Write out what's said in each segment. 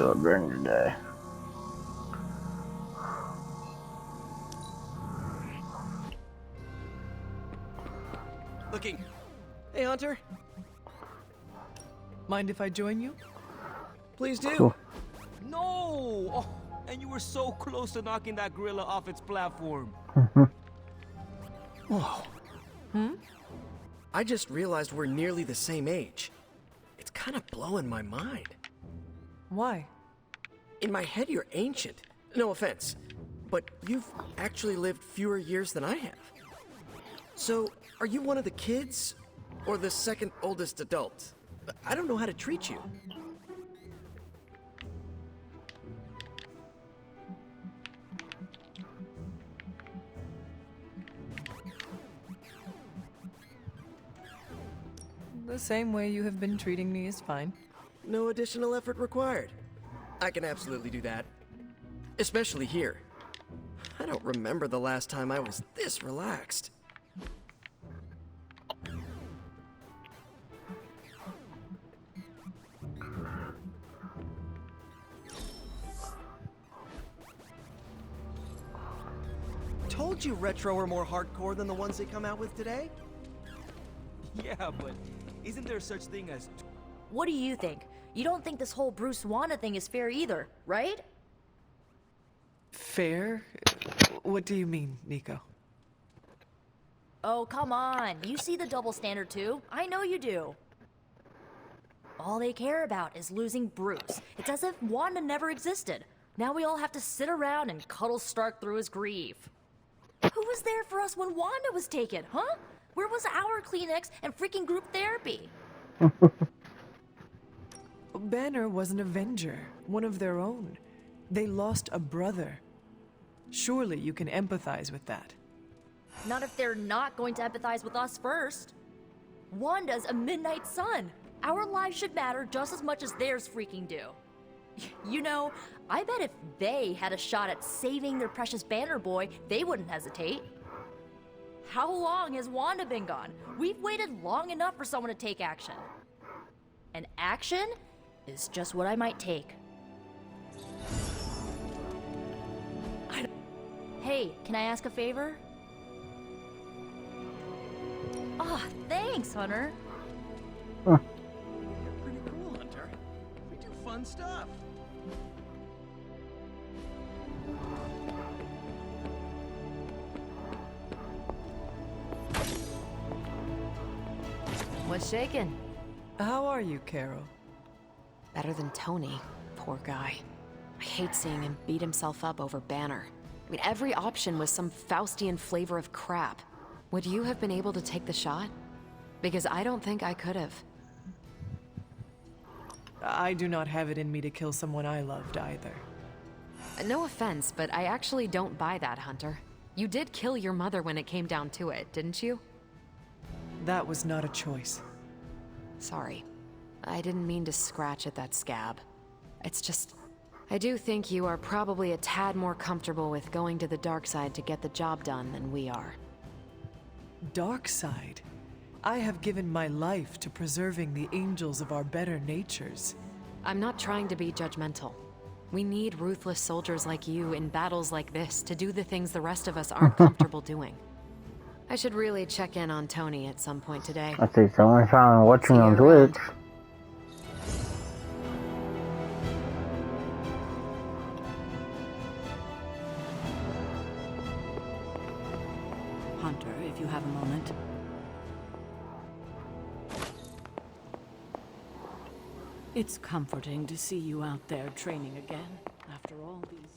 do it during the day. Looking. Hey, Hunter. Mind if I join you? Please do. Cool. No! Oh, and you were so close to knocking that gorilla off its platform. Whoa. I just realized we're nearly the same age. It's kind of blowing my mind. Why? In my head, you're ancient. No offense, but you've actually lived fewer years than I have. So, are you one of the kids? Or the second oldest adult? I don't know how to treat you. The same way you have been treating me is fine. No additional effort required. I can absolutely do that. Especially here. I don't remember the last time I was this relaxed. Told you Retro are more hardcore than the ones they come out with today? Yeah, but isn't there such thing as... What do you think? You don't think this whole Bruce Wanda thing is fair either, right? Fair? What do you mean, Nico? Oh, come on. You see the double standard too. I know you do. All they care about is losing Bruce. It's as if Wanda never existed. Now we all have to sit around and cuddle Stark through his grief. Who was there for us when Wanda was taken, huh? Where was our Kleenex and freaking group therapy? Banner was an Avenger, one of their own. They lost a brother. Surely you can empathize with that. Not if they're not going to empathize with us first. Wanda's a Midnight Sun. Our lives should matter just as much as theirs freaking do. You know, I bet if they had a shot at saving their precious Banner Boy, they wouldn't hesitate. How long has Wanda been gone? We've waited long enough for someone to take action. And action is just what I might take. Hey, can I ask a favor? Ah, thanks, Hunter. Pretty cool, Hunter. We do fun stuff. What's shaking? How are you, Carol? Better than Tony. Poor guy. I hate seeing him beat himself up over Banner. I mean, every option was some Faustian flavor of crap. Would you have been able to take the shot? Because I don't think I could have. I do not have it in me to kill someone I loved either. No offense, but I actually don't buy that, Hunter. You did kill your mother when it came down to it, didn't you? That was not a choice. Sorry. I didn't mean to scratch at that scab. It's just... I do think you are probably a tad more comfortable with going to the dark side to get the job done than we are. Dark side? I have given my life to preserving the angels of our better natures. I'm not trying to be judgmental. We need ruthless soldiers like you in battles like this to do the things the rest of us aren't comfortable doing. I should really check in on Tony at some point today. I see someone trying to watch me See on you around. Twitch. Hunter, if you have a moment. It's comforting to see you out there training again after all these years.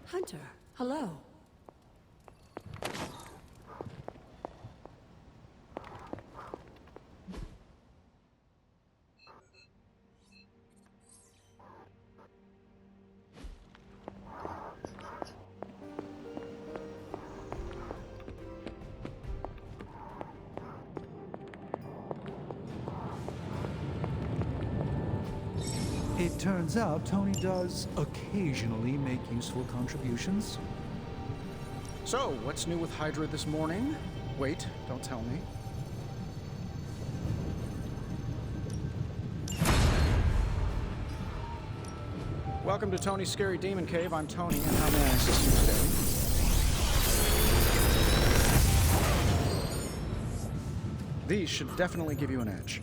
Hunter, hello. It turns out Tony does occasionally make useful contributions. So, what's new with Hydra this morning? Wait, don't tell me. Welcome to Tony's Scary Demon Cave. I'm Tony, and how may I assist you today? These should definitely give you an edge.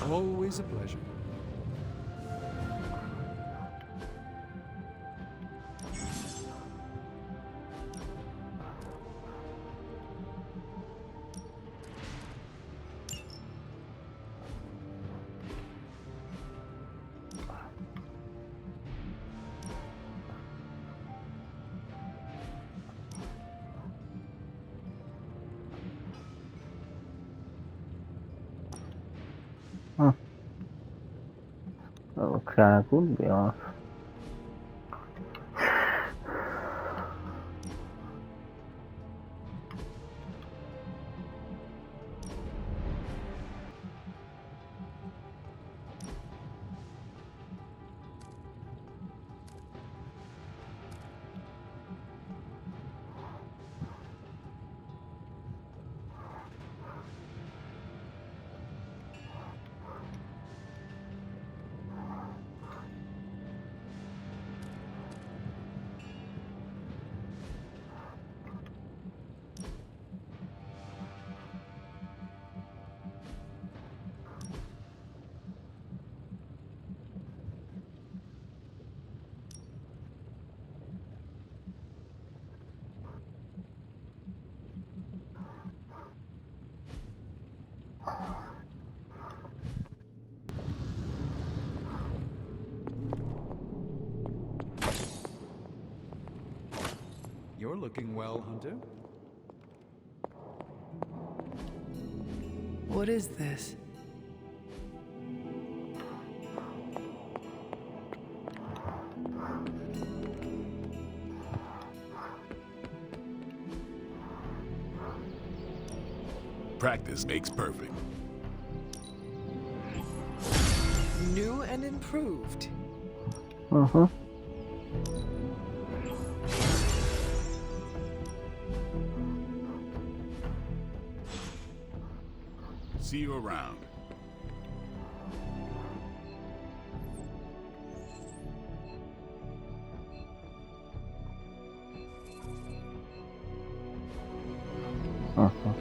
Always a pleasure. That looks kind of cool, to be honest. You're looking well, Hunter. What is this? Practice makes perfect. New and improved. Uh-huh. See you around. Uh-huh.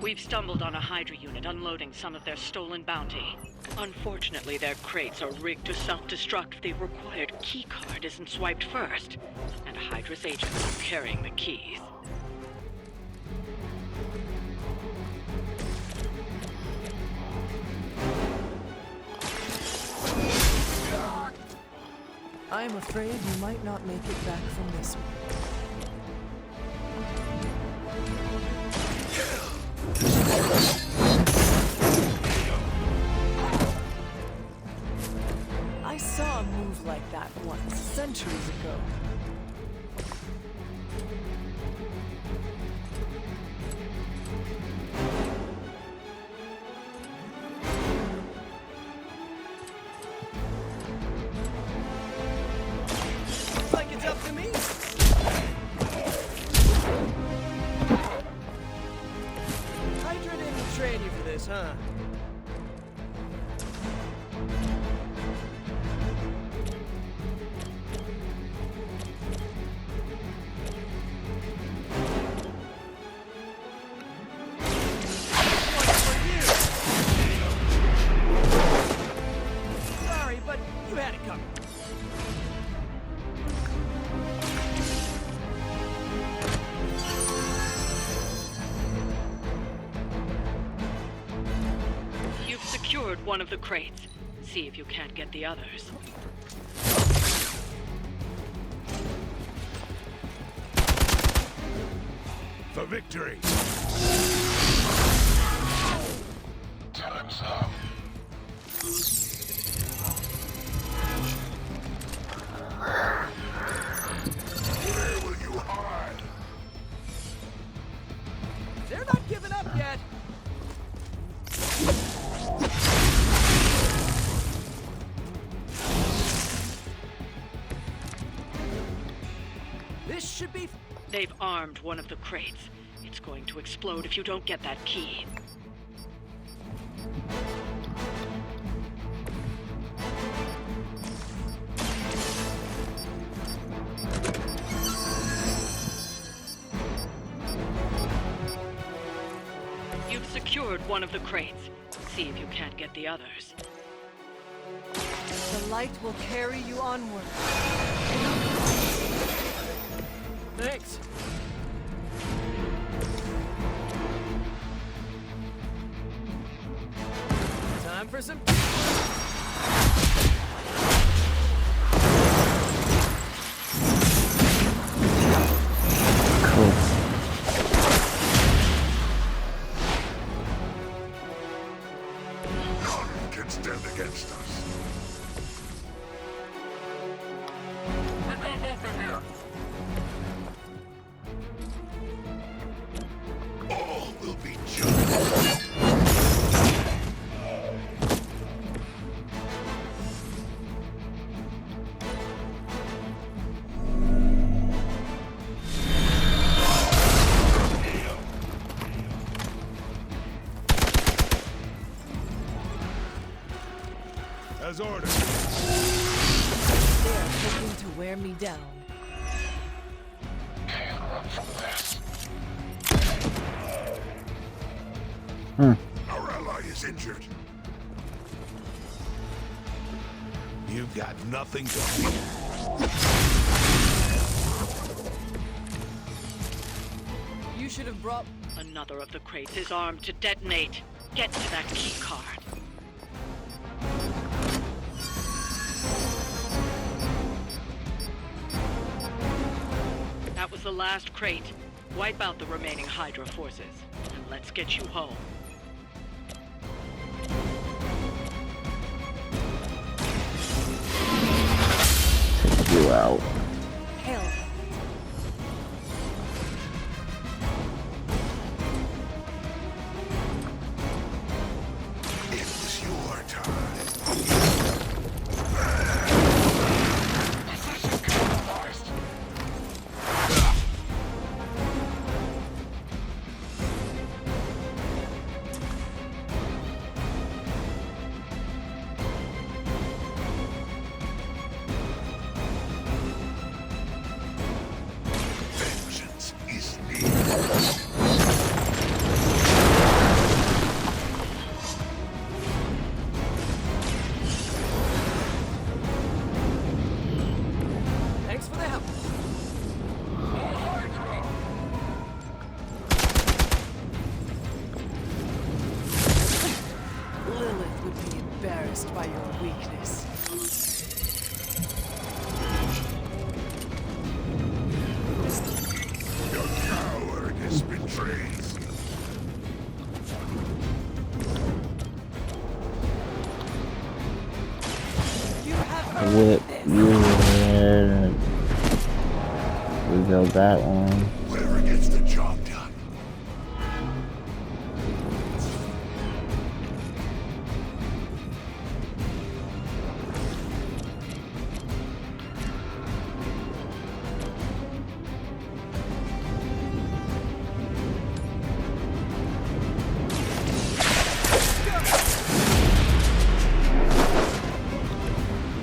We've stumbled on a Hydra unit unloading some of their stolen bounty. Unfortunately, their crates are rigged to self-destruct if the required keycard isn't swiped first. And Hydra's agents are carrying the keys. I am afraid you might not make it back from this one. I saw a move like that once, centuries ago. Looks like it's up to me. Hydra didn't train you for this, huh? secured one of the crates. See if you can't get the others. For victory! Time's up. Where will you hide? They're not giving up yet. This should be... They've armed one of the crates. It's going to explode if you don't get that key. You've secured one of the crates. See if you can't get the others. The light will carry you onward. Thanks. Time for some... Cool. None can stand against us. Enough over here! All will be judged. As ordered. They are hoping to wear me down. Can't run from this. Our ally is injured. You've got nothing to fear. You should have brought... Another of the crates is armed to detonate. Get to that key card. That was the last crate. Wipe out the remaining Hydra forces, and let's get you home. Take you out. Hell. It was your time. Position compromised. Vengeance is needed. Thanks for the help. Lilith would be embarrassed by your weakness. Your coward has betrayed. You have I whip you and we go that one. Whoever gets the job done.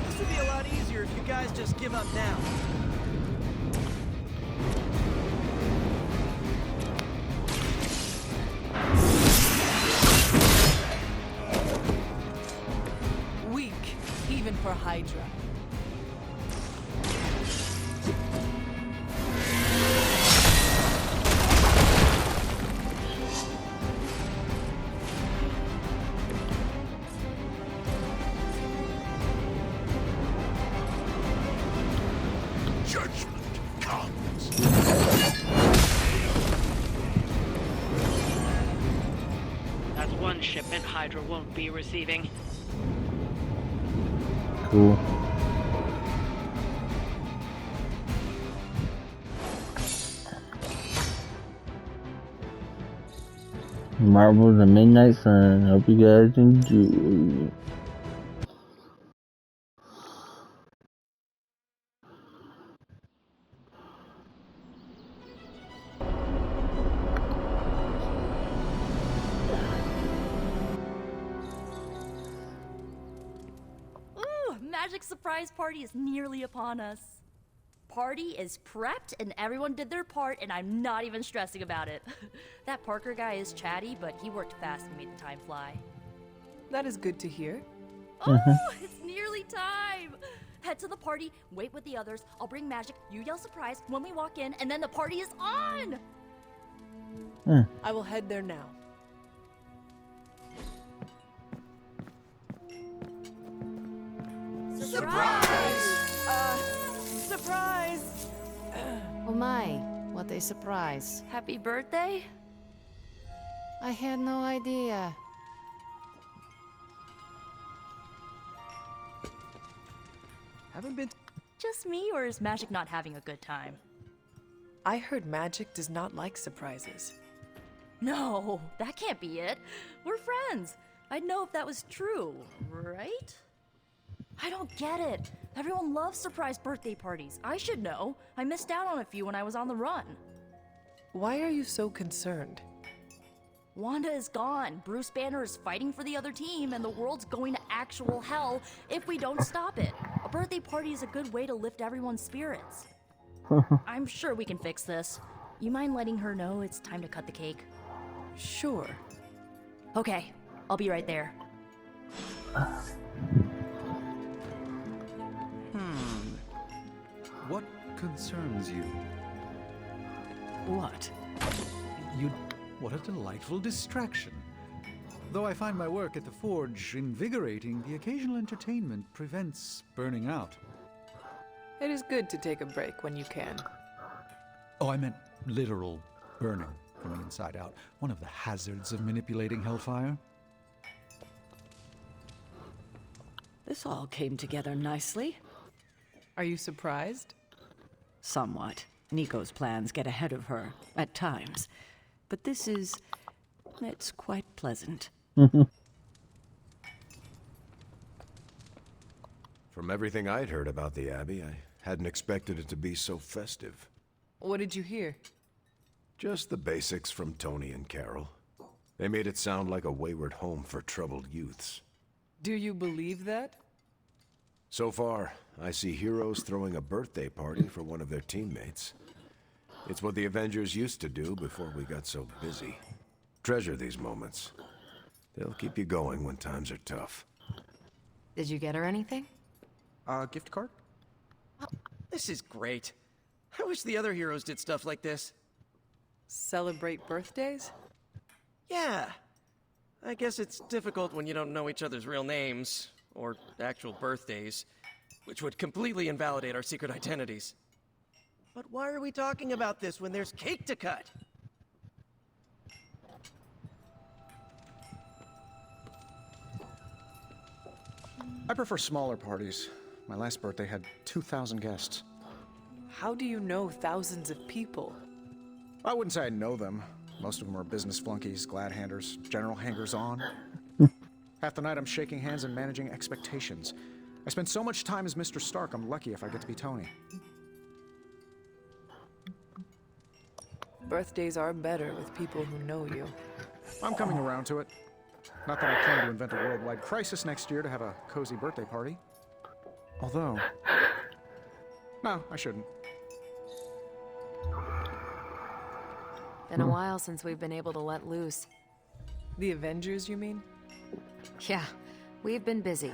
This would be a lot easier if you guys just give up now. weak, even for Hydra. one shipment Hydra won't be receiving. Cool. Marvel the Midnight Sun. Hope you guys enjoy. Ooh, Magic Surprise Party is nearly upon us. Party is prepped and everyone did their part and I'm not even stressing about it. That Parker guy is chatty, but he worked fast and made the time fly. That is good to hear. Oh, it's nearly time! Head to the party, wait with the others, I'll bring magic, you yell surprise when we walk in, and then the party is on! I will head there now. Surprise! Oh my, what a surprise. Happy birthday? I had no idea. Haven't been. Just me, or is Magic not having a good time? I heard Magic does not like surprises. No, that can't be it. We're friends. I'd know if that was true, right? I don't get it. Everyone loves surprise birthday parties. I should know. I missed out on a few when I was on the run. Why are you so concerned? Wanda is gone. Bruce Banner is fighting for the other team, and the world's going to actual hell if we don't stop it. A birthday party is a good way to lift everyone's spirits. I'm sure we can fix this. You mind letting her know it's time to cut the cake? Sure. Okay, I'll be right there. What concerns you? What? What a delightful distraction. Though I find my work at the Forge invigorating, the occasional entertainment prevents burning out. It is good to take a break when you can. Oh, I meant literal burning from the inside out. One of the hazards of manipulating Hellfire. This all came together nicely. Are you surprised? Somewhat. Nico's plans get ahead of her, at times. But this is... it's quite pleasant. From everything I'd heard about the Abbey, I hadn't expected it to be so festive. What did you hear? Just the basics from Tony and Carol. They made it sound like a wayward home for troubled youths. Do you believe that? So far, I see heroes throwing a birthday party for one of their teammates. It's what the Avengers used to do before we got so busy. Treasure these moments. They'll keep you going when times are tough. Did you get her anything? Gift card? This is great. I wish the other heroes did stuff like this. Celebrate birthdays? Yeah. I guess it's difficult when you don't know each other's real names, or actual birthdays, which would completely invalidate our secret identities. But why are we talking about this when there's cake to cut? I prefer smaller parties. My last birthday had 2,000 guests. How do you know thousands of people? I wouldn't say I know them. Most of them are business flunkies, glad-handers, general hangers-on. Half the night I'm shaking hands and managing expectations. I spend so much time as Mr. Stark, I'm lucky if I get to be Tony. Birthdays are better with people who know you. I'm coming around to it. Not that I plan to invent a worldwide crisis next year to have a cozy birthday party. Although... no, I shouldn't. Been a while since we've been able to let loose. The Avengers, you mean? Yeah, we've been busy.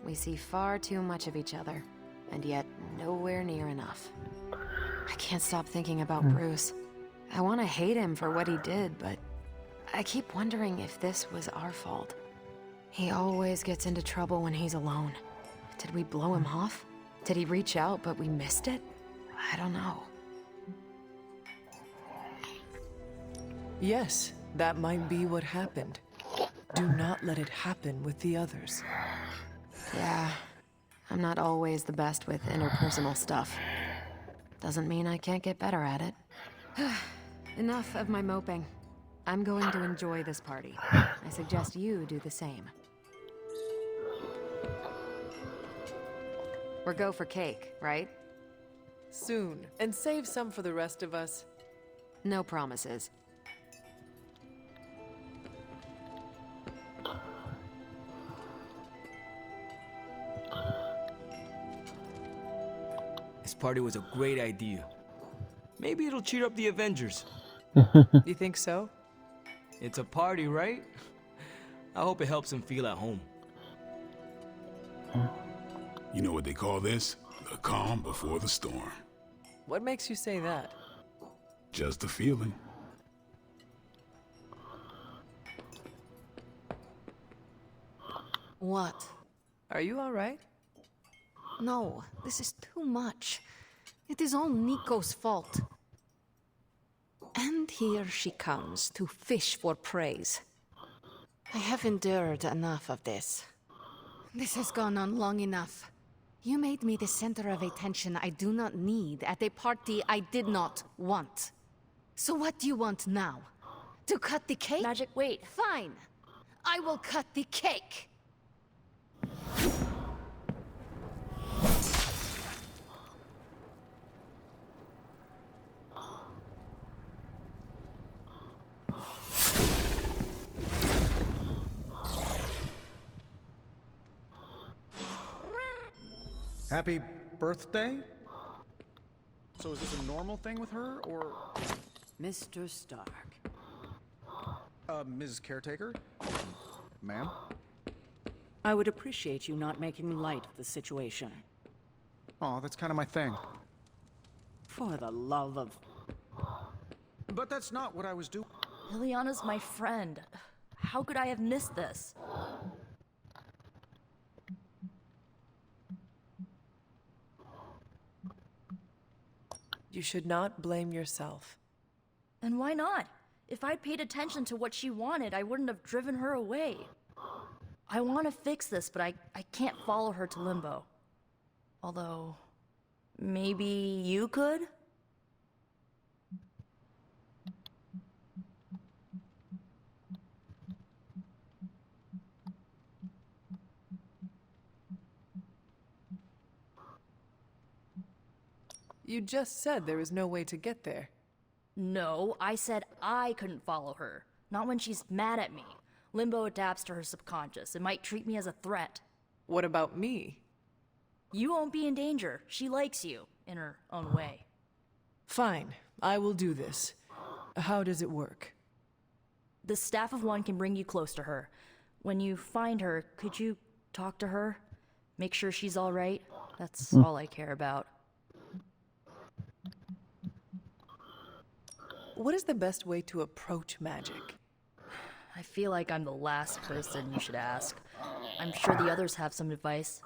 We see far too much of each other, and yet nowhere near enough. I can't stop thinking about Bruce. I want to hate him for what he did, but I keep wondering if this was our fault. He always gets into trouble when he's alone. Did we blow him off? Did he reach out, but we missed it? I don't know. Yes, that might be what happened. Do not let it happen with the others. Yeah, I'm not always the best with interpersonal stuff. Doesn't mean I can't get better at it. Enough of my moping. I'm going to enjoy this party. I suggest you do the same. We're go for cake, right? Soon. And save some for the rest of us. No promises. This party was a great idea. Maybe it'll cheer up the Avengers. You think so? It's a party, right? I hope it helps them feel at home. You know what they call this? The calm before the storm. What makes you say that? Just a feeling. What? Are you all right? No, this is too much. It is all Nico's fault. And here she comes to fish for praise. I have endured enough of this. This has gone on long enough. You made me the center of attention I do not need at a party I did not want. So what do you want now? To cut the cake? Magic, wait. Fine. I will cut the cake. Happy birthday? So is this a normal thing with her, or... Mr. Stark. Mrs. Caretaker? Ma'am? I would appreciate you not making light of the situation. Aw, that's kind of my thing. For the love of... But that's not what I was doing. Liliana's my friend. How could I have missed this? You should not blame yourself. And why not? If I'd paid attention to what she wanted, I wouldn't have driven her away. I want to fix this, but I can't follow her to Limbo. Although, maybe you could? You just said there is no way to get there. No, I said I couldn't follow her. Not when she's mad at me. Limbo adapts to her subconscious. It might treat me as a threat. What about me? You won't be in danger. She likes you, in her own way. Fine, I will do this. How does it work? The Staff of One can bring you close to her. When you find her, could you talk to her? Make sure she's all right? That's all I care about. What is the best way to approach magic? I feel like I'm the last person you should ask. I'm sure the others have some advice.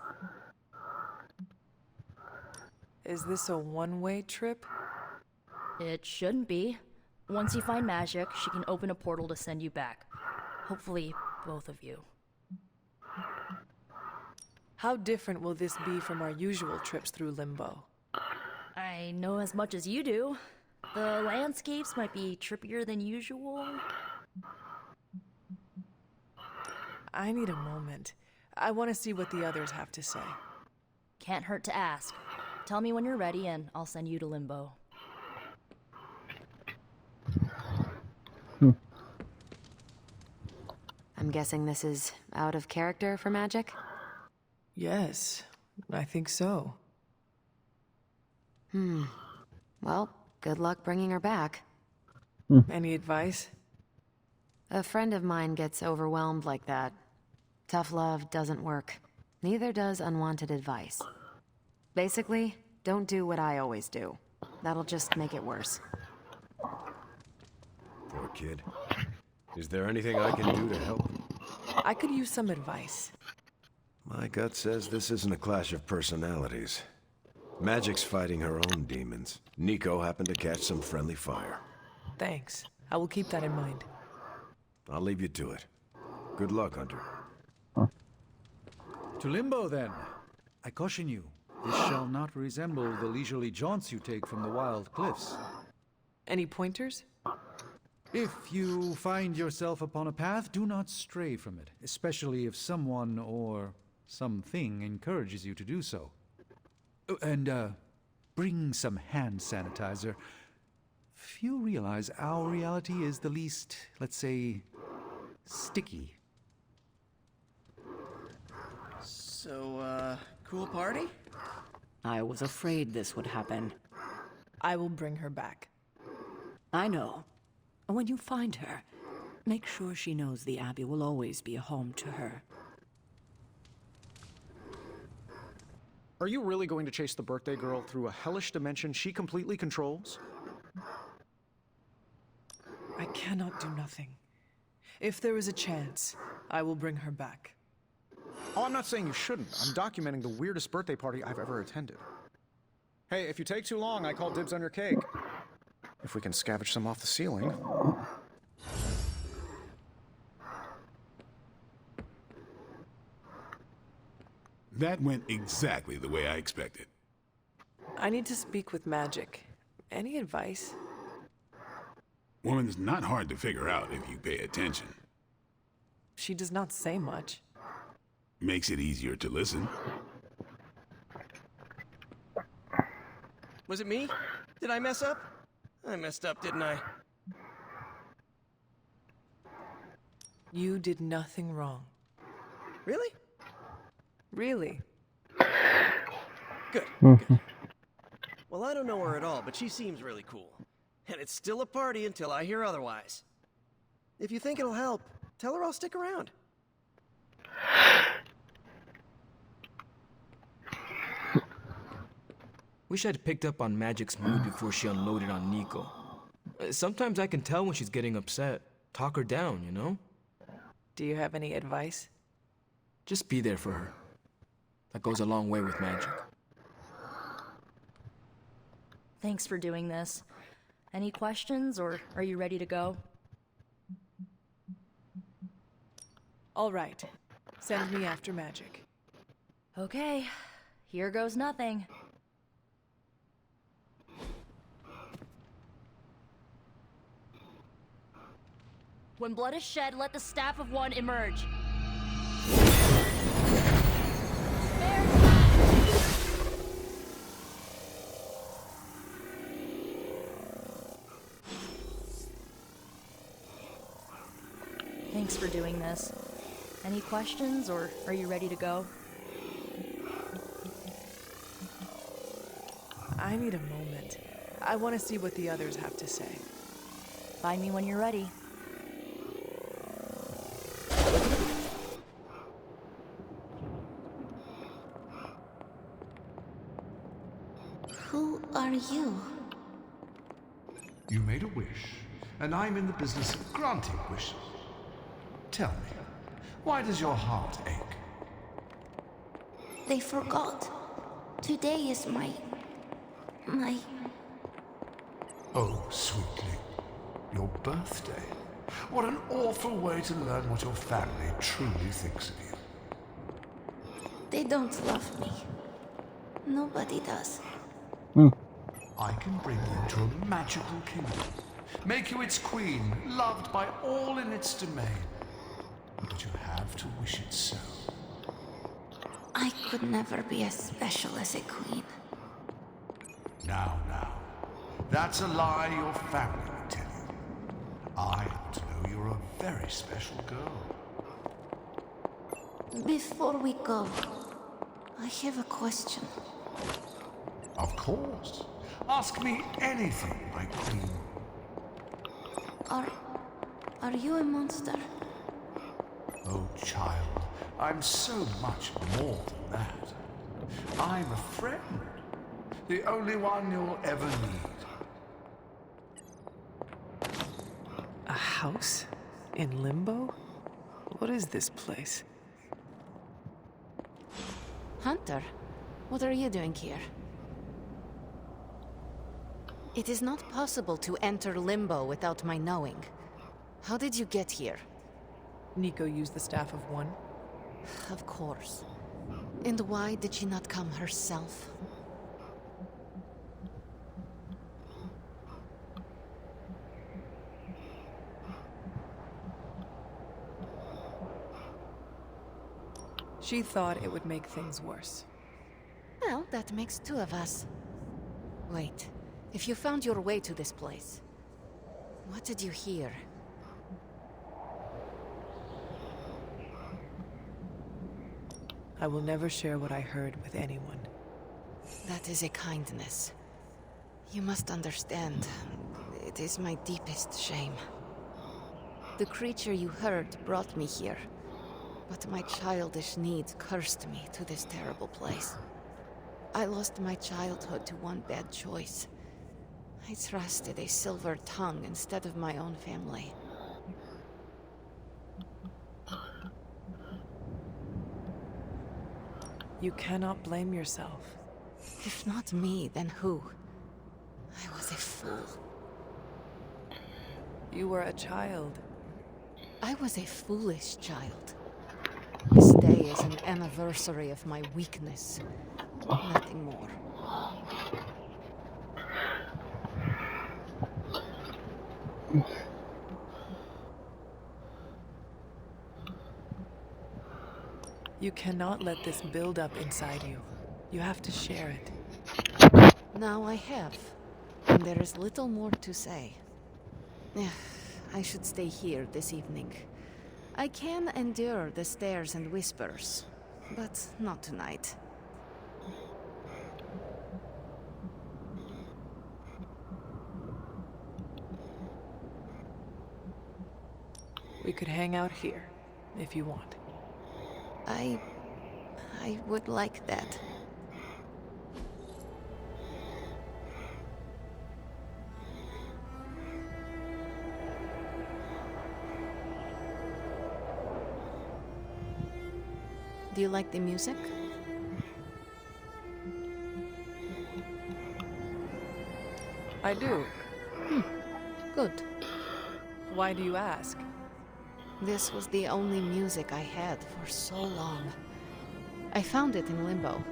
Is this a one-way trip? It shouldn't be. Once you find magic, she can open a portal to send you back. Hopefully, both of you. How different will this be from our usual trips through Limbo? I know as much as you do. The landscapes might be trippier than usual. I need a moment. I want to see what the others have to say. Can't hurt to ask. Tell me when you're ready and I'll send you to Limbo. I'm guessing this is out of character for magic? Yes, I think so. Well, good luck bringing her back. Any advice? A friend of mine gets overwhelmed like that. Tough love doesn't work. Neither does unwanted advice. Basically, don't do what I always do. That'll just make it worse. Poor kid. Is there anything I can do to help? I could use some advice. My gut says this isn't a clash of personalities. Magic's fighting her own demons. Nico happened to catch some friendly fire. Thanks. I will keep that in mind. I'll leave you to it. Good luck, Hunter. To Limbo, then. I caution you, this shall not resemble the leisurely jaunts you take from the wild cliffs. Any pointers? If you find yourself upon a path, do not stray from it, especially if someone or something encourages you to do so. Oh, and, bring some hand sanitizer. Few realize our reality is the least, let's say, sticky. So, cool party? I was afraid this would happen. I will bring her back. I know. When you find her, make sure she knows the Abbey will always be a home to her. Are you really going to chase the birthday girl through a hellish dimension she completely controls? I cannot do nothing. If there is a chance, I will bring her back. Oh, I'm not saying you shouldn't. I'm documenting the weirdest birthday party I've ever attended. Hey, if you take too long, I call dibs on your cake. If we can scavenge some off the ceiling. That went exactly the way I expected. I need to speak with Magic. Any advice? Woman's not hard to figure out if you pay attention. She does not say much. Makes it easier to listen. Was it me? Did I mess up? I messed up, didn't I? You did nothing wrong. Really? Really? Good. Good. Well, I don't know her at all, but she seems really cool. And it's still a party until I hear otherwise. If you think it'll help, tell her I'll stick around. Wish I'd picked up on Magic's mood before she unloaded on Nico. Sometimes I can tell when she's getting upset. Talk her down, you know? Do you have any advice? Just be there for her. That goes a long way with Magic. Thanks for doing this. Any questions, or are you ready to go? All right. Send me after Magic. Okay. Here goes nothing. When blood is shed, let the Staff of One emerge. Thanks for doing this. Any questions, or are you ready to go? I need a moment. I want to see what the others have to say. Find me when you're ready. Who are you? You made a wish, and I'm in the business of granting wishes. Tell me, why does your heart ache? They forgot. Today is my... Oh, sweetly. Your birthday. What an awful way to learn what your family truly thinks of you. They don't love me. Nobody does. I can bring you to a magical kingdom. Make you its queen, loved by all in its domain. But you have to wish it so. I could never be as special as a queen. Now. That's a lie your family would tell you. I happen to know you're a very special girl. Before we go, I have a question. Of course. Ask me anything, my queen. Are you a monster? Oh, child, I'm so much more than that. I'm a friend. The only one you'll ever need. A house? In Limbo? What is this place? Hunter, what are you doing here? It is not possible to enter Limbo without my knowing. How did you get here? Nico used the Staff of One? Of course. And why did she not come herself? She thought it would make things worse. Well, that makes two of us. Wait, if you found your way to this place, what did you hear? I will never share what I heard with anyone. That is a kindness. You must understand, it is my deepest shame. The creature you heard brought me here, but my childish needs cursed me to this terrible place. I lost my childhood to one bad choice. I trusted a silver tongue instead of my own family. You cannot blame yourself. If not me, then who? I was a fool. You were a child. I was a foolish child. This day is an anniversary of my weakness. Nothing more. You cannot let this build up inside you. You have to share it. Now I have, and there is little more to say. I should stay here this evening. I can endure the stares and whispers, but not tonight. We could hang out here, if you want. I would like that. Do you like the music? I do. Good. Why do you ask? This was the only music I had for so long. I found it in limbo.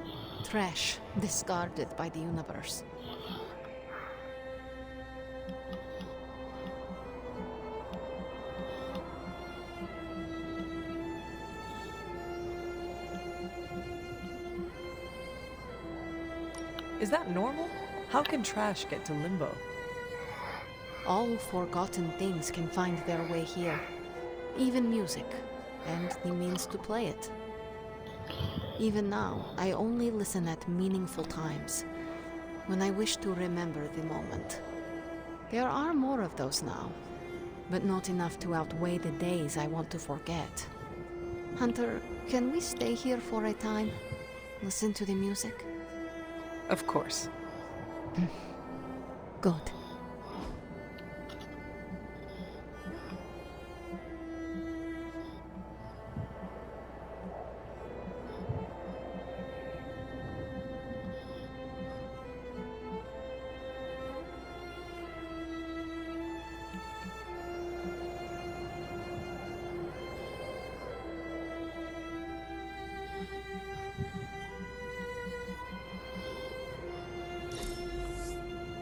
Trash, discarded by the universe. Is that normal? How can trash get to limbo? All forgotten things can find their way here. Even music, and the means to play it. Even now, I only listen at meaningful times, when I wish to remember the moment. There are more of those now, but not enough to outweigh the days I want to forget. Hunter, can we stay here for a time? Listen to the music? Of course. Good.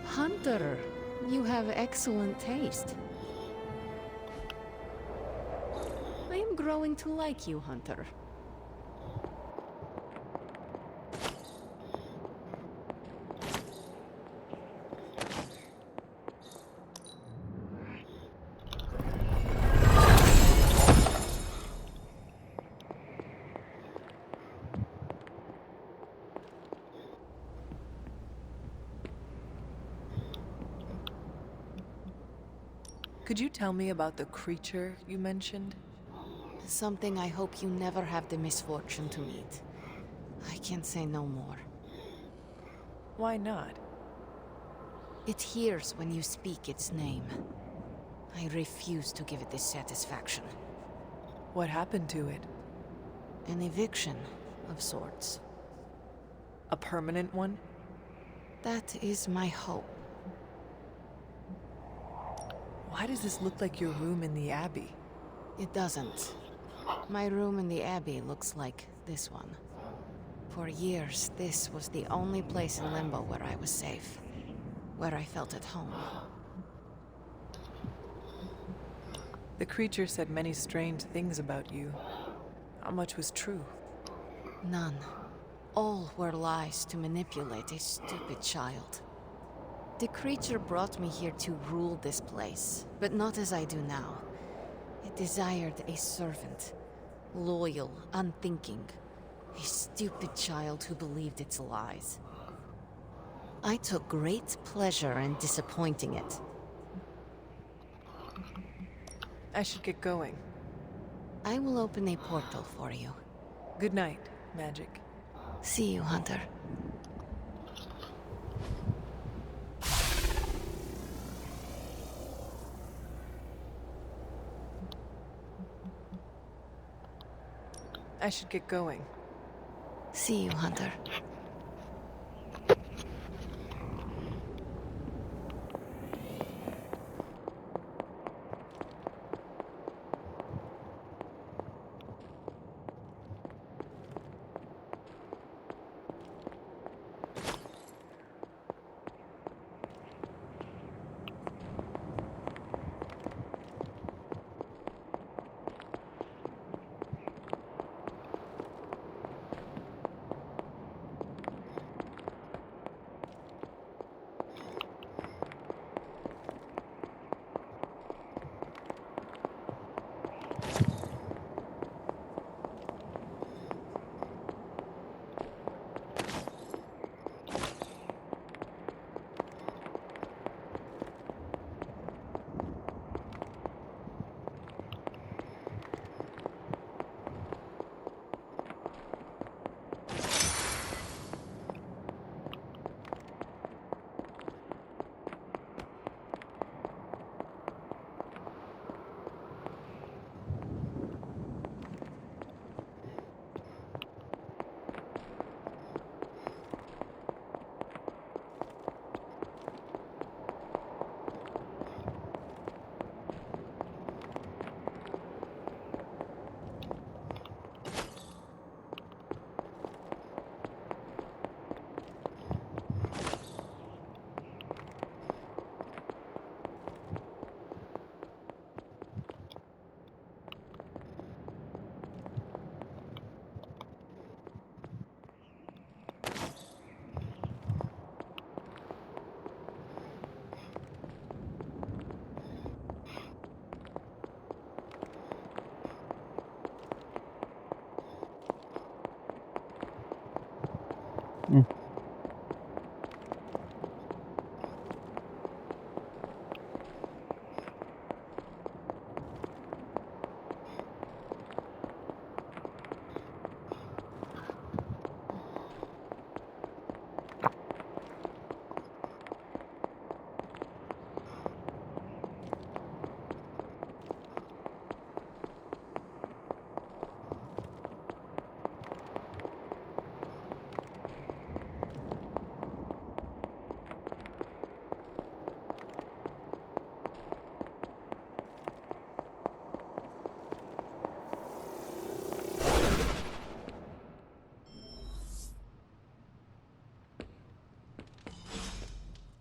Hunter, you have excellent taste. I am growing to like you, Hunter. Could you tell me about the creature you mentioned? Something I hope you never have the misfortune to meet. I can say no more. Why not? It hears when you speak its name. I refuse to give it this satisfaction. What happened to it? An eviction of sorts. A permanent one? That is my hope. Why does this look like your room in the Abbey? It doesn't. My room in the Abbey looks like this one. For years, this was the only place in Limbo where I was safe. Where I felt at home. The creature said many strange things about you. How much was true? None. All were lies to manipulate a stupid child. The creature brought me here to rule this place, but not as I do now. It desired a servant. Loyal, unthinking. A stupid child who believed its lies. I took great pleasure in disappointing it. I should get going. I will open a portal for you. Good night, Magic. See you, Hunter. I should get going. See you, Hunter.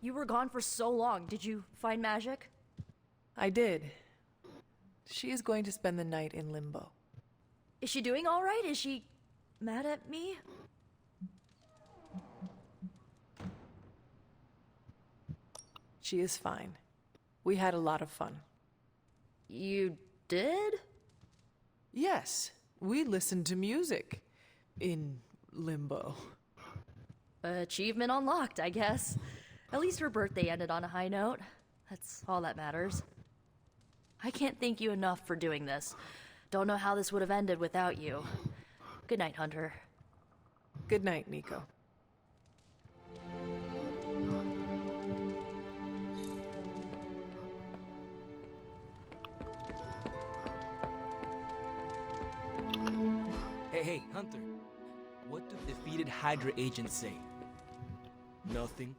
You were gone for so long. Did you find Magic? I did. She is going to spend the night in Limbo. Is she doing all right? Is she mad at me? She is fine. We had a lot of fun. You did? Yes, we listened to music in Limbo. Achievement unlocked, I guess. At least her birthday ended on a high note. That's all that matters. I can't thank you enough for doing this. Don't know how this would have ended without you. Good night, Hunter. Good night, Nico. Hey, Hunter. What do defeated Hydra agents say? Nothing.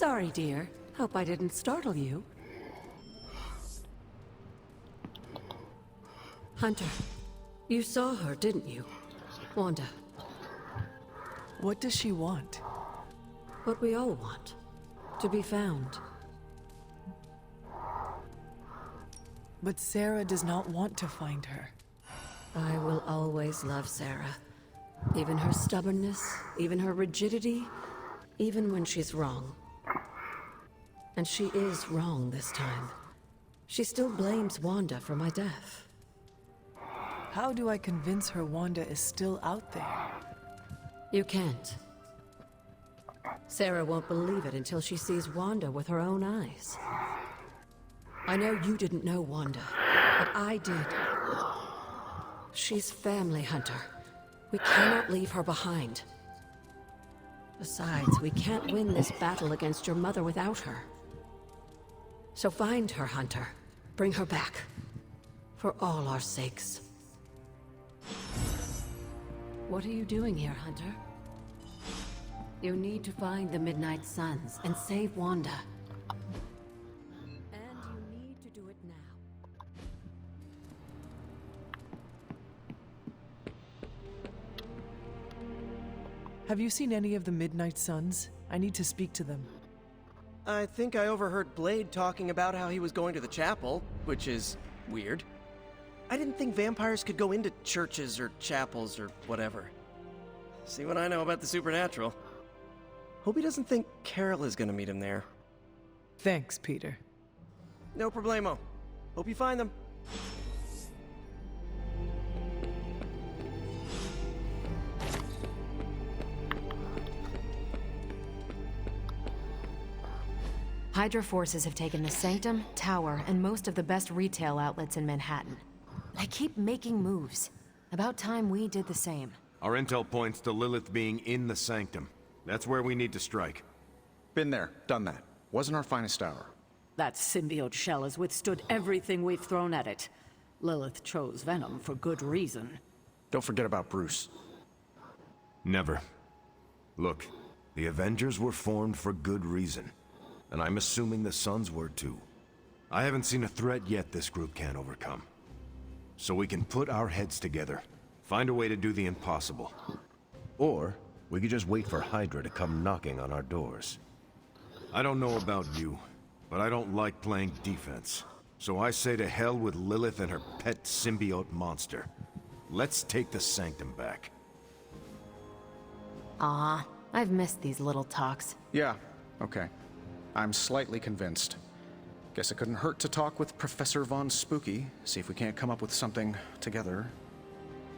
Sorry, dear. Hope I didn't startle you. Hunter, you saw her, didn't you? Wanda. What does she want? What we all want. To be found. But Sarah does not want to find her. I will always love Sarah. Even her stubbornness, even her rigidity, even when she's wrong. And she is wrong this time. She still blames Wanda for my death. How do I convince her Wanda is still out there? You can't. Sarah won't believe it until she sees Wanda with her own eyes. I know you didn't know Wanda, but I did. She's family, Hunter. We cannot leave her behind. Besides, we can't win this battle against your mother without her. So find her, Hunter. Bring her back. For all our sakes. What are you doing here, Hunter? You need to find the Midnight Suns and save Wanda. And you need to do it now. Have you seen any of the Midnight Suns? I need to speak to them. I think I overheard Blade talking about how he was going to the chapel, which is weird. I didn't think vampires could go into churches or chapels or whatever. See what I know about the supernatural. Hope he doesn't think Carol is gonna meet him there. Thanks, Peter. No problemo. Hope you find them. Hydra forces have taken the Sanctum, Tower, and most of the best retail outlets in Manhattan. They keep making moves. About time we did the same. Our intel points to Lilith being in the Sanctum. That's where we need to strike. Been there, done that. Wasn't our finest hour. That symbiote shell has withstood everything we've thrown at it. Lilith chose Venom for good reason. Don't forget about Bruce. Never. Look, the Avengers were formed for good reason. And I'm assuming the Suns were too. I haven't seen a threat yet this group can't overcome. So we can put our heads together, find a way to do the impossible. Or we could just wait for Hydra to come knocking on our doors. I don't know about you, but I don't like playing defense. So I say to hell with Lilith and her pet symbiote monster. Let's take the Sanctum back. Ah, I've missed these little talks. Yeah, okay. I'm slightly convinced. Guess it couldn't hurt to talk with Professor Von Spooky, see if we can't come up with something together.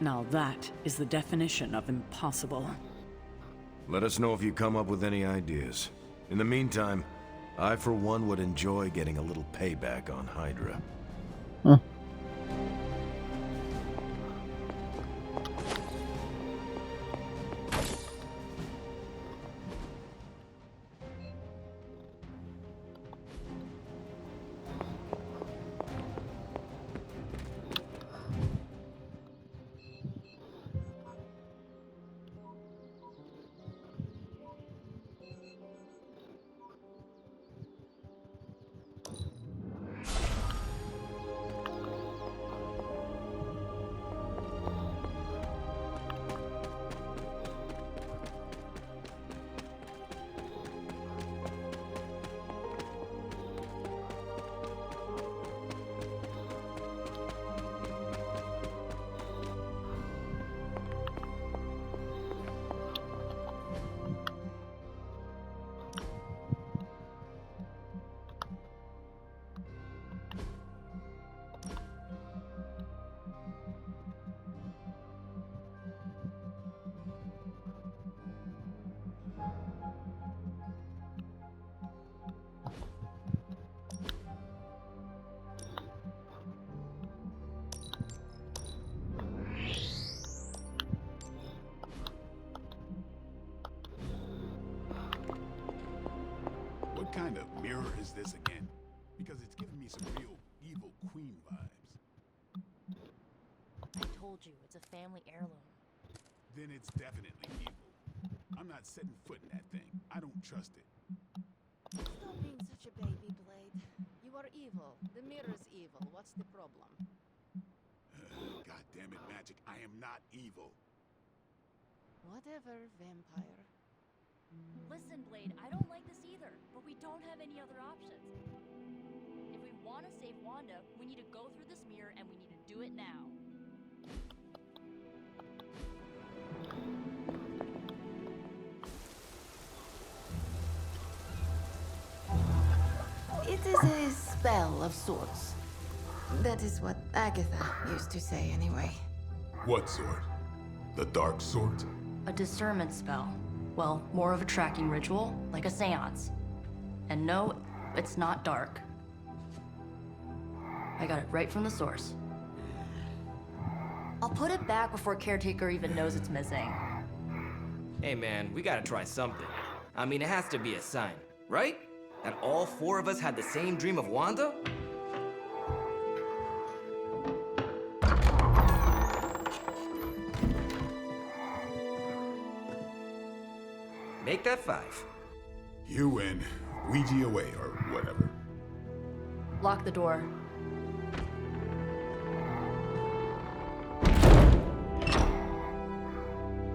Now that is the definition of impossible. Let us know if you come up with any ideas. In the meantime, I for one would enjoy getting a little payback on Hydra. What kind of mirror is this again? Because it's giving me some real evil queen vibes. I told you, it's a family heirloom. Then it's definitely evil. I'm not setting foot in that thing. I don't trust it. Stop being such a baby, Blade. You are evil. The mirror's evil. What's the problem? God damn it, Magic. I am not evil. Whatever, vampire. Listen, Blade, I don't like this either, but we don't have any other options. If we want to save Wanda, we need to go through this mirror and we need to do it now. It is a spell of sorts. That is what Agatha used to say, anyway. What sort? The dark sort? A discernment spell. Well, more of a tracking ritual, like a seance. And no, it's not dark. I got it right from the source. I'll put it back before Caretaker even knows it's missing. Hey man, we gotta try something. I mean, it has to be a sign, right? That all four of us had the same dream of Wanda? Make that 5. You win. Ouija away, or whatever. Lock the door.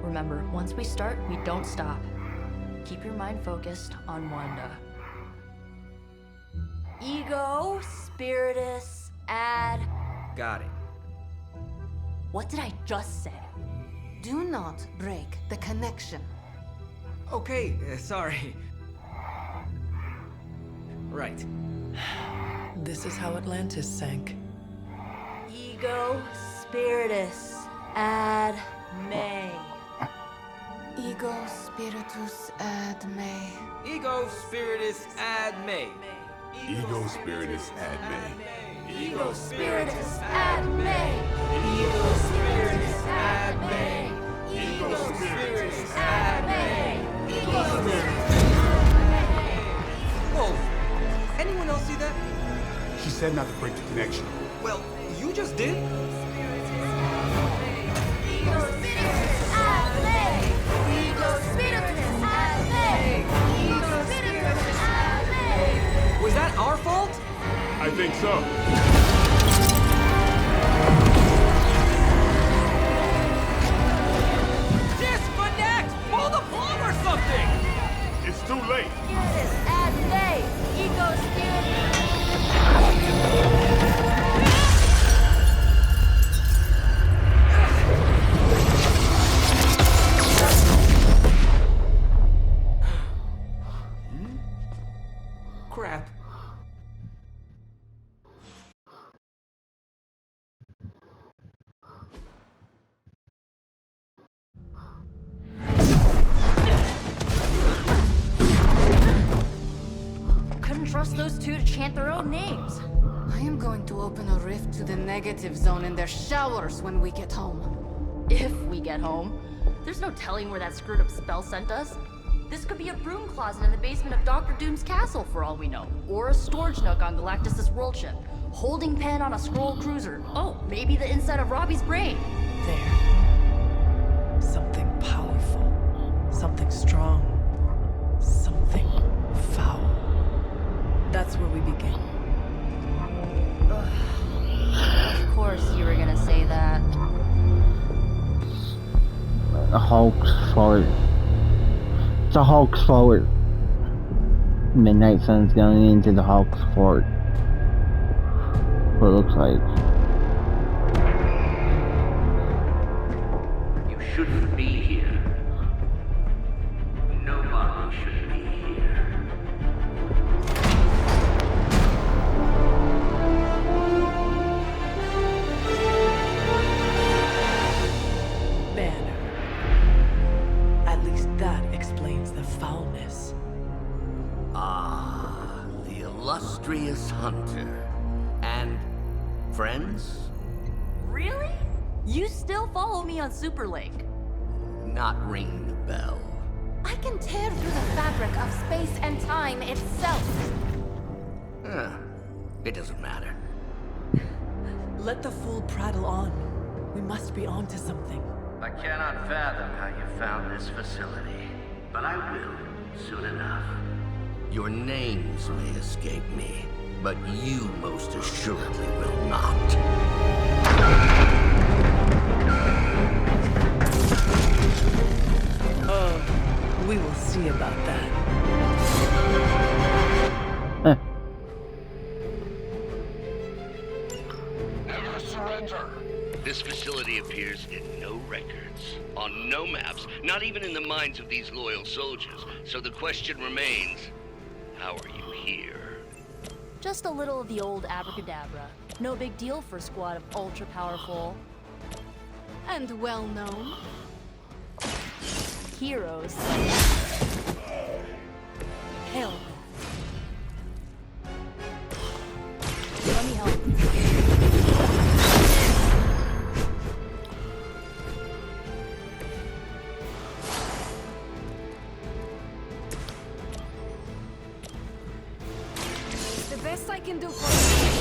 Remember, once we start, we don't stop. Keep your mind focused on Wanda. Ego, Spiritus, add... Got it. What did I just say? Do not break the connection. Okay, sorry. Right. This is how Atlantis sank. Ego, Spiritus, add May. Ego spiritus ad me. Ego Spiritus ad me. Ego Spiritus ad me. Ego Spiritus ad me. Ego Spiritus ad me. Ego Spiritus ad me. Ego Spiritus. Whoa! Anyone else see that? She said not to break the connection. Well, you just did. Ego Spiritus ad me. Ego Spiritus ad me. Ego Spiritus ad me. Was that our fault? I think so. Disconnect! Pull the plug or something! It's too late. Spiritus ad me. Ego Spiritus. Crap. Couldn't trust those two to chant their own names. I am going to open a rift to the negative zone in their showers when we get home. If we get home. There's no telling where that screwed up spell sent us. This could be a broom closet in the basement of Dr. Doom's castle for all we know. Or a storage nook on Galactus' world ship. Holding pen on a scroll cruiser. Oh, maybe the inside of Robbie's brain. There. Something powerful. Something strong. Something foul. That's where we begin. Of course you were gonna say that. The Hulk's fault. It's the Hulk's fault. Midnight Sun's going into the Hulk's fort. What it looks like. You shouldn't be here. Nobody should be here. Banner. At least that explains the foulness. Ah, the illustrious hunter. And friends? Really? You still follow me on Superlink? Not ringing the bell. I can tear through the fabric of space and time itself. It doesn't matter. Let the fool prattle on. We must be onto something. I cannot fathom how you found this facility, but I will soon enough. Your names may escape me, but you most assuredly will not. Oh, we will see about that. Never surrender. This facility appears in no records, on no maps, not even in the minds of these loyal soldiers. So the question remains, how are you here? Just a little of the old abracadabra. No big deal for a squad of ultra-powerful... And well-known. heroes. Hell. Let me help. The best I can do for you.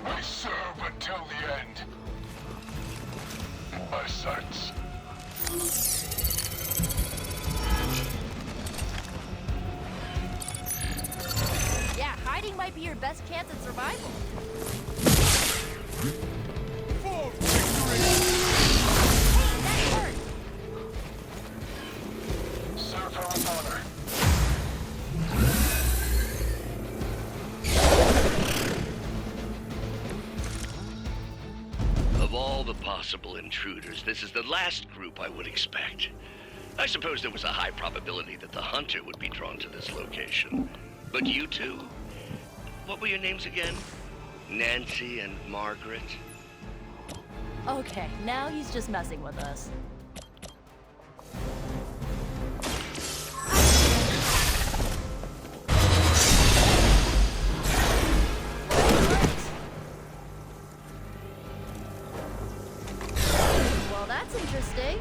I serve until the end. My sons. Yeah, hiding might be your best chance at survival. For Hey, that hurt! serve her with honor. Of all the possible intruders, this is the last group I would expect. I suppose there was a high probability that the hunter would be drawn to this location. But you two? What were your names again? Nancy and Margaret? Okay, now he's just messing with us. Well, that's interesting.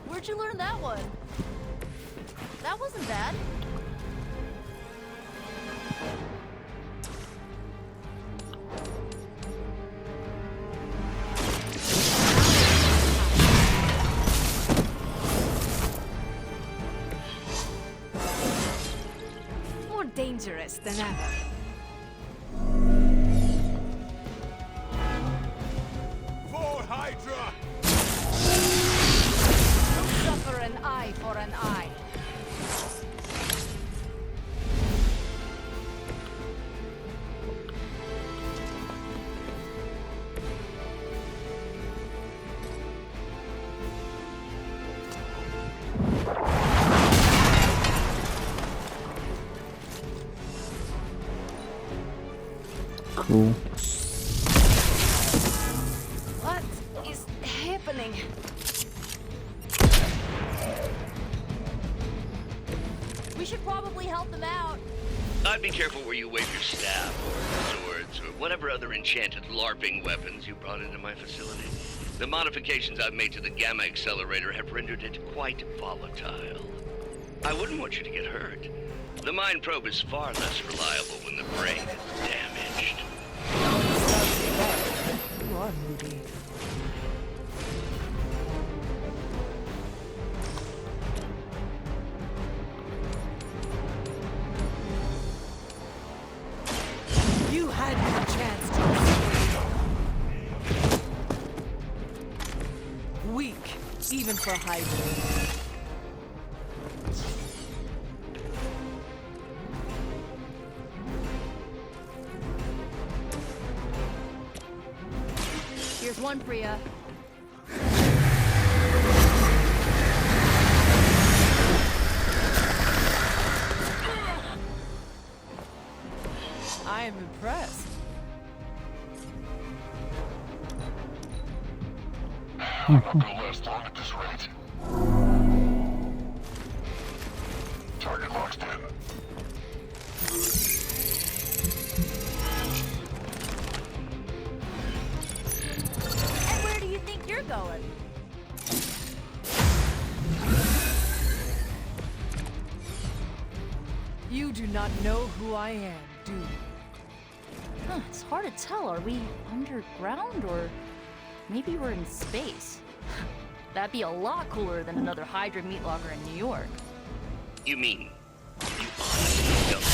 Where'd you learn that one? That wasn't bad. More dangerous than ever. For Hydra! Suffer an eye for an eye. Cool. What is happening? We should probably help them out. I'd be careful where you wave your staff, or swords, or whatever other enchanted LARPing weapons you brought into my facility. The modifications I've made to the Gamma Accelerator have rendered it quite volatile. I wouldn't want you to get hurt. The Mind Probe is far less reliable when the brain is damaged. You are moody. Weak, even for Hydra. Here's one for ya. I am impressed. I'm not gonna last long at this rate. Target locked in. And where do you think you're going? You do not know who I am, do you? Huh, it's hard to tell. Are we underground or maybe we're in space? That'd be a lot cooler than another Hydra meat locker in New York. You mean you honestly don't?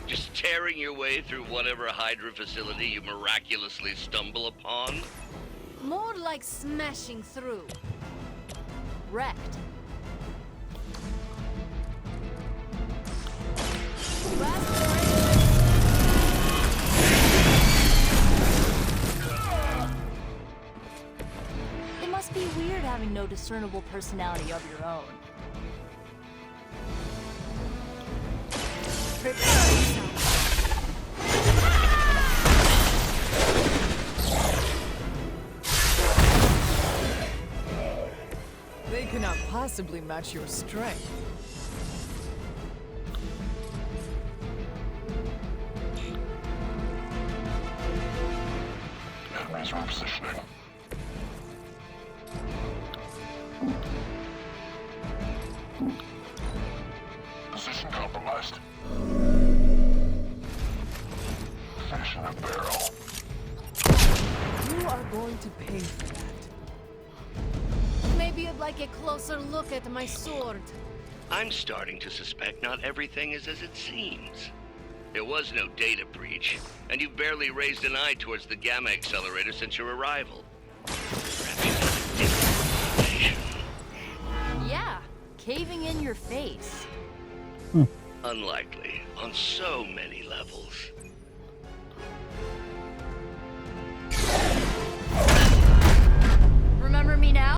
Just tearing your way through whatever Hydra facility you miraculously stumble upon? More like smashing through. Wrecked. It must be weird having no discernible personality of your own. Prepare yourself. They cannot possibly match your strength. Enemies repositioning. Position compromised. Fish in a barrel. You are going to pay for that. Maybe you'd like a closer look at my sword. I'm starting to suspect not everything is as it seems. There was no data breach, and you've barely raised an eye towards the Gamma Accelerator since your arrival. Perhaps you have a different motivation. Yeah, caving in your face. Unlikely, on so many levels. Remember me now?